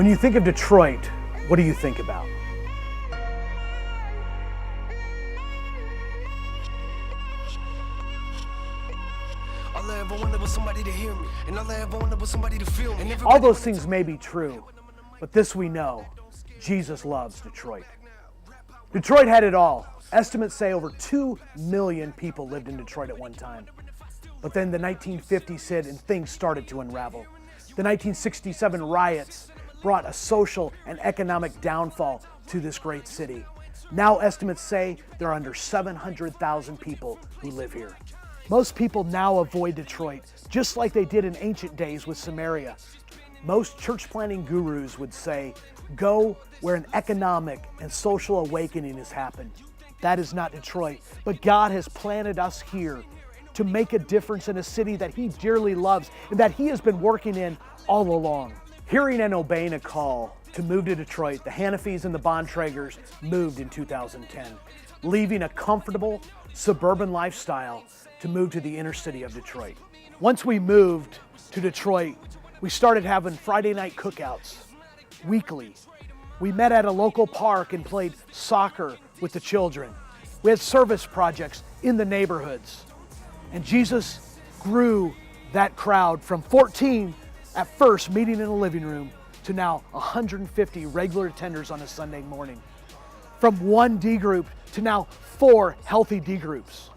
When you think of Detroit, what do you think about? All I ever wanted was somebody to hear me, and all I ever wanted was somebody to feel me. All those things may be true, but this we know, Jesus loves Detroit. Detroit had it all. Estimates say over 2 million people lived in Detroit at one time. But then the 1950s hit and things started to unravel. The 1967 riots brought a social and economic downfall to this great city. Now estimates say there are under 700,000 people who live here. Most people now avoid Detroit, just like they did in ancient days with Samaria. Most church planting gurus would say, go where an economic and social awakening has happened. That is not Detroit, but God has planted us here to make a difference in a city that He dearly loves and that He has been working in all along. Hearing and obeying a call to move to Detroit, the Hanafis and the Bontragers moved in 2010, leaving a comfortable suburban lifestyle to move to the inner city of Detroit. Once we moved to Detroit, we started having Friday night cookouts weekly. We met at a local park and played soccer with the children. We had service projects in the neighborhoods. And Jesus grew that crowd from 14 at first meeting in a living room to now 150 regular attenders on a Sunday morning. From one D group to now 4 healthy D groups.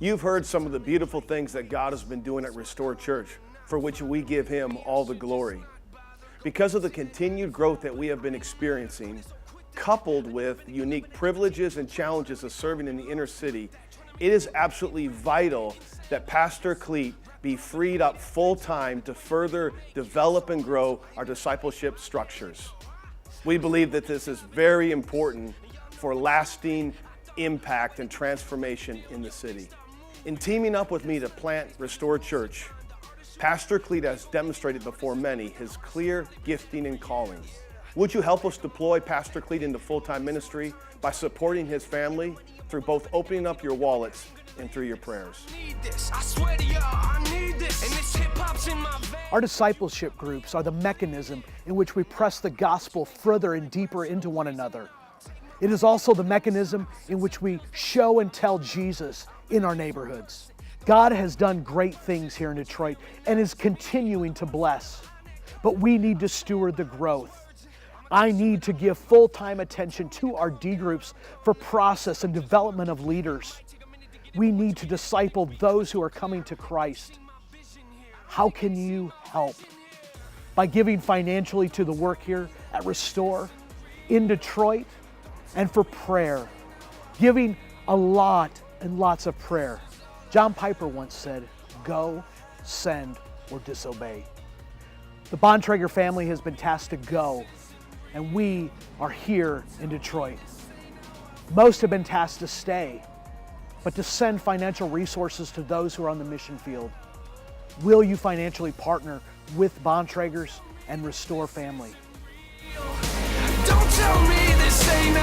You've heard some of the beautiful things that God has been doing at Restore Church, for which we give Him all the glory. Because of the continued growth that we have been experiencing, coupled with unique privileges and challenges of serving in the inner city, it is absolutely vital that Pastor Clete be freed up full-time to further develop and grow our discipleship structures. We believe that this is very important for lasting impact and transformation in the city. In teaming up with me to plant Restore Church, Pastor Clete has demonstrated before many his clear gifting and calling. Would you help us deploy Pastor Clete into full-time ministry by supporting his family through both opening up your wallets and through your prayers? Our discipleship groups are the mechanism in which we press the gospel further and deeper into one another. It is also the mechanism in which we show and tell Jesus in our neighborhoods. God has done great things here in Detroit and is continuing to bless, but we need to steward the growth. I need to give full-time attention to our D groups for process and development of leaders. We need to disciple those who are coming to Christ. How can you help? By giving financially to the work here at Restore, in Detroit, and for prayer. Giving a lot and lots of prayer. John Piper once said, go, send, or disobey. The Bontrager family has been tasked to go, and we are here in Detroit. Most have been tasked to stay, but to send financial resources to those who are on the mission field. Will you financially partner with Bontragers and Restore family? Don't tell me this ain't